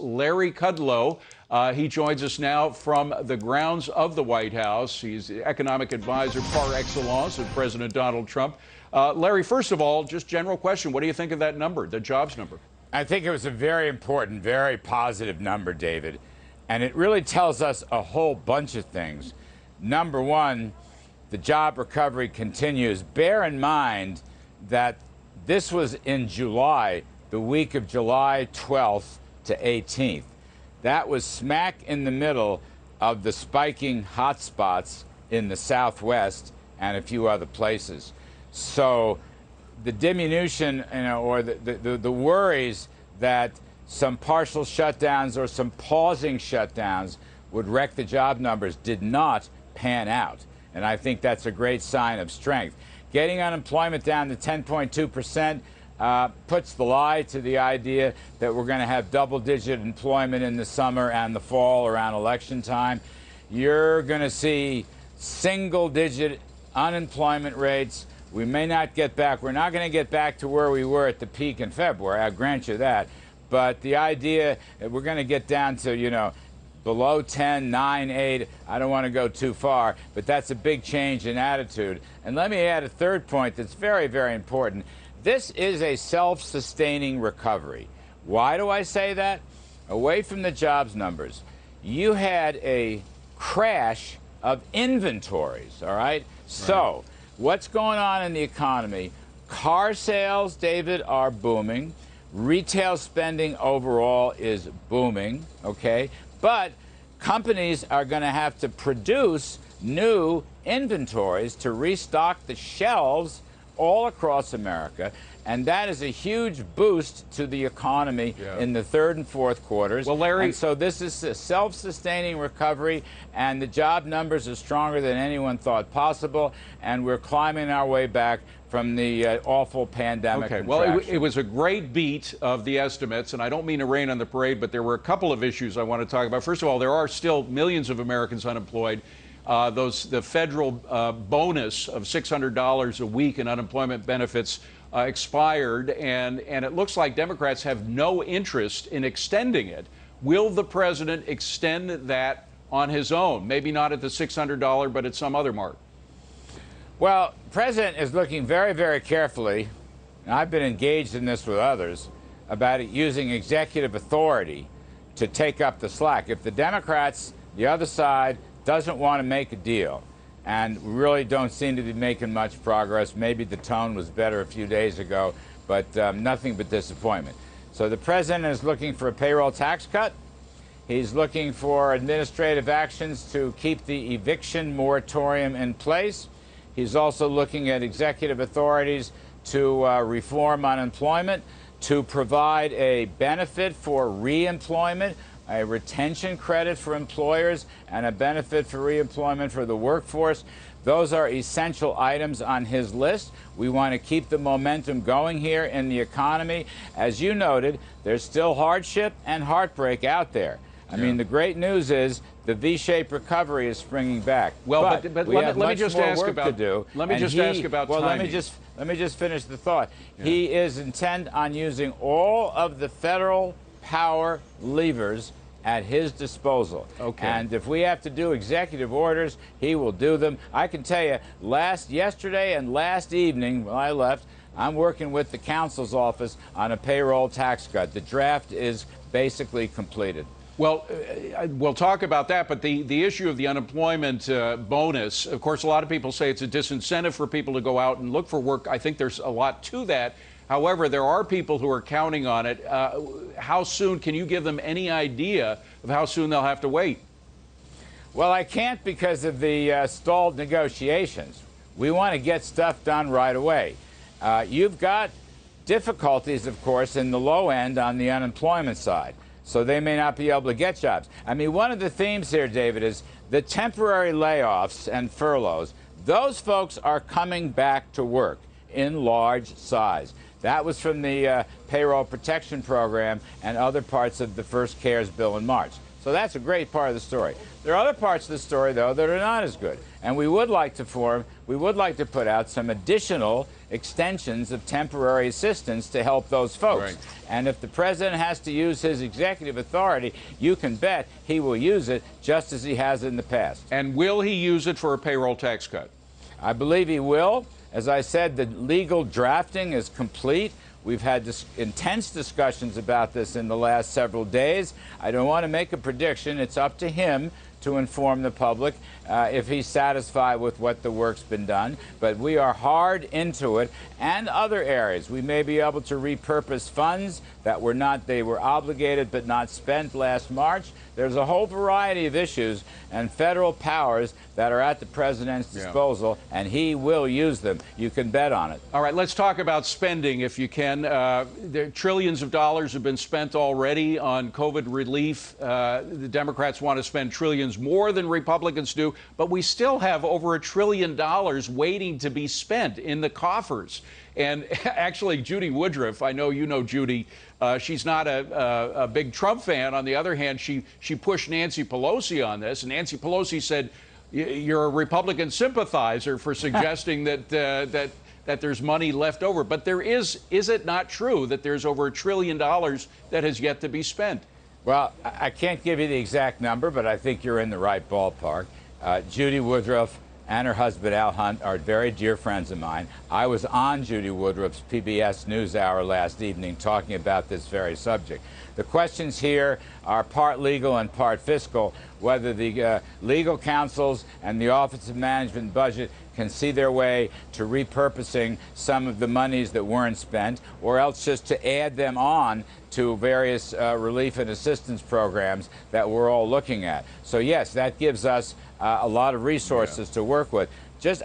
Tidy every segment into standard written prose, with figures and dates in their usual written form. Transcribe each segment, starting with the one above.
Larry Kudlow. He joins us now from the grounds of the White House. He's the economic advisor par excellence of President Donald Trump. Larry, first of all, just general question. What do you think of that number, the jobs number? I think it was a very important, very positive number, David. And it really tells us a whole bunch of things. Number one, the job recovery continues. Bear in mind that this was in July, the week of July 12th to 18th. That was smack in the middle of the spiking hotspots in the Southwest and a few other places. So the diminution, or the worries that some partial shutdowns or some pausing shutdowns would wreck the job numbers did not pan out. And I think that's a great sign of strength. Getting unemployment down to 10.2% puts the lie to the idea that we're going to have double-digit employment in the summer and the fall around election time. You're going to see single-digit unemployment rates. We may not get back. We're not going to get back to where we were at the peak in February. I'll grant you that. But the idea that we're going to get down to, below 10, 9, 8, I don't want to go too far, but that's a big change in attitude. And let me add a third point that's very, very important. This is a self-sustaining recovery. Why do I say that? Away from the jobs numbers, you had a crash of inventories, all right? So what's going on in the economy? Car sales, David, are booming. Retail spending overall is booming, okay? But companies are going to have to produce new inventories to restock the shelves all across America, and that is a huge boost to the economy in the third and fourth quarters. Well, Larry, and so this is a self-sustaining recovery, and the job numbers are stronger than anyone thought possible, and we're climbing our way back from the awful pandemic. Okay, well, it was a great beat of the estimates, and I don't mean to rain on the parade, but there were a couple of issues I want to talk about. First of all, there are still millions of Americans unemployed. The federal bonus of $600 a week in unemployment benefits expired, and it looks like Democrats have no interest in extending it. Will the president extend that on his own? Maybe not at the $600, but at some other mark. Well, the president is looking very, very carefully, and I've been engaged in this with others, about it using executive authority to take up the slack. If the Democrats, the other side, doesn't want to make a deal, and really don't seem to be making much progress. Maybe the tone was better a few days ago, but nothing but disappointment. So the president is looking for a payroll tax cut. He's looking for administrative actions to keep the eviction moratorium in place. He's also looking at executive authorities to reform unemployment, to provide a benefit for reemployment, a retention credit for employers, and a benefit for reemployment for the workforce. Those are essential items on his list. We want to keep the momentum going here in the economy. As you noted, there's still hardship and heartbreak out there. I mean, the great news is the V-shaped recovery is springing back. Well, but let me just ask about timing. Let me just finish the thought. Yeah. He is intent on using all of the federal power levers at his disposal. Okay. And if we have to do executive orders, he will do them. I can tell you, yesterday and last evening when I left, I'm working with the counsel's office on a payroll tax cut. The draft is basically completed. Well, we'll talk about that, but the issue of the unemployment bonus, of course, a lot of people say it's a disincentive for people to go out and look for work. I think there's a lot to that. However, there are people who are counting on it. How soon, can you give them any idea of how soon they'll have to wait? Well, I can't because of the stalled negotiations. We want to get stuff done right away. You've got difficulties, of course, in the low end on the unemployment side. So they may not be able to get jobs. I mean, one of the themes here, David, is the temporary layoffs and furloughs. Those folks are coming back to work in large size. That was from the Payroll Protection Program and other parts of the First CARES bill in March. So that's a great part of the story. There are other parts of the story, though, that are not as good. And we would like to put out some additional extensions of temporary assistance to help those folks. Right. And if the president has to use his executive authority, you can bet he will use it just as he has in the past. And will he use it for a payroll tax cut? I believe he will. As I said, the legal drafting is complete. We've had intense discussions about this in the last several days. I don't want to make a prediction. It's up to him to inform the public if he's satisfied with what the work's been done. But we are hard into it, and other areas. We may be able to repurpose funds that they were obligated but not spent last March. There's a whole variety of issues and federal powers that are at the president's disposal, and he will use them. You can bet on it. All right, let's talk about spending, if you can. There, trillions of dollars have been spent already on COVID relief. The Democrats want to spend trillions more than Republicans do, but we still have over $1 trillion waiting to be spent in the coffers. And actually, Judy Woodruff, I know you know Judy, she's not a big Trump fan. On the other hand, she pushed Nancy Pelosi on this, and Nancy Pelosi said, "You're a Republican sympathizer for suggesting that there's money left over." But is it not true that there's over $1 trillion that has yet to be spent? Well, I can't give you the exact number, but I think you're in the right ballpark. Judy Woodruff and her husband, Al Hunt, are very dear friends of mine. I was on Judy Woodruff's PBS NewsHour last evening talking about this very subject. The questions here are part legal and part fiscal, whether the legal counsels and the Office of Management and Budget can see their way to repurposing some of the monies that weren't spent, or else just to add them on to various relief and assistance programs that we're all looking at. So yes, that gives us a lot of resources to work with.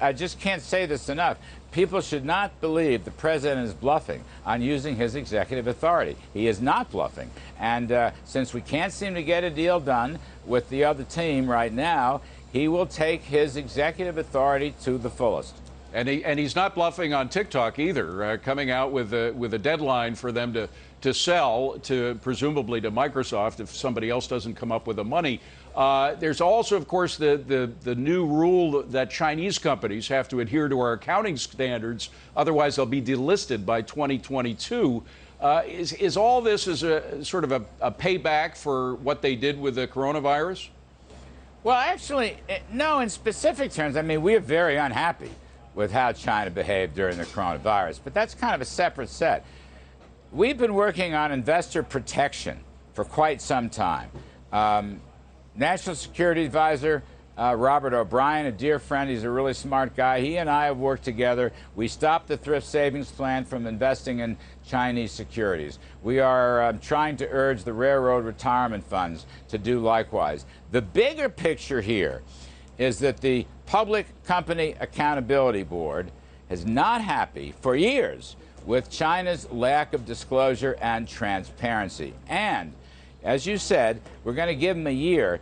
I just can't say this enough. People should not believe the president is bluffing on using his executive authority. He is not bluffing. And since we can't seem to get a deal done with the other team right now, he will take his executive authority to the fullest. And he's not bluffing on TikTok either, coming out with a deadline for them to sell to presumably to Microsoft if somebody else doesn't come up with the money. There's also, of course, the new rule that Chinese companies have to adhere to our accounting standards, otherwise they'll be delisted by 2022. Is all this as a sort of a payback for what they did with the coronavirus? Well, actually, no, in specific terms. I mean, we are very unhappy with how China behaved during the coronavirus, but that's kind of a separate set. We've been working on investor protection for quite some time. National Security Advisor Robert O'Brien, a dear friend, he's a really smart guy. He and I have worked together. We stopped the Thrift Savings Plan from investing in Chinese securities. We are trying to urge the railroad retirement funds to do likewise. The bigger picture here is that the Public Company Accountability Board is not happy for years with China's lack of disclosure and transparency. And, as you said, we're going to give them a year.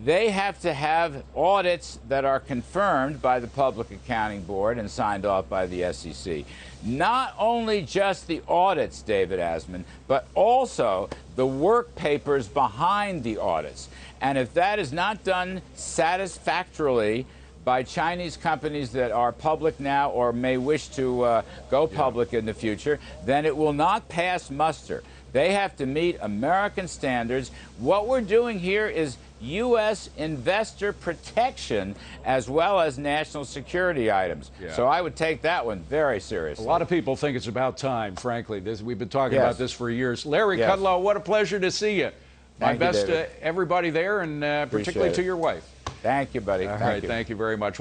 They have to have audits that are confirmed by the Public Accounting Board and signed off by the SEC. Not only just the audits, David Asman, but also the work papers behind the audits. And if that is not done satisfactorily by Chinese companies that are public now or may wish to go public in the future, then it will not pass muster. They have to meet American standards. What we're doing here is U.S. investor protection as well as national security items. Yeah. So I would take that one very seriously. A lot of people think it's about time, frankly. We've been talking about this for years. Larry Kudlow, what a pleasure to see you. My best to everybody there, and particularly to your wife. Thank you, buddy. All right, thank you very much.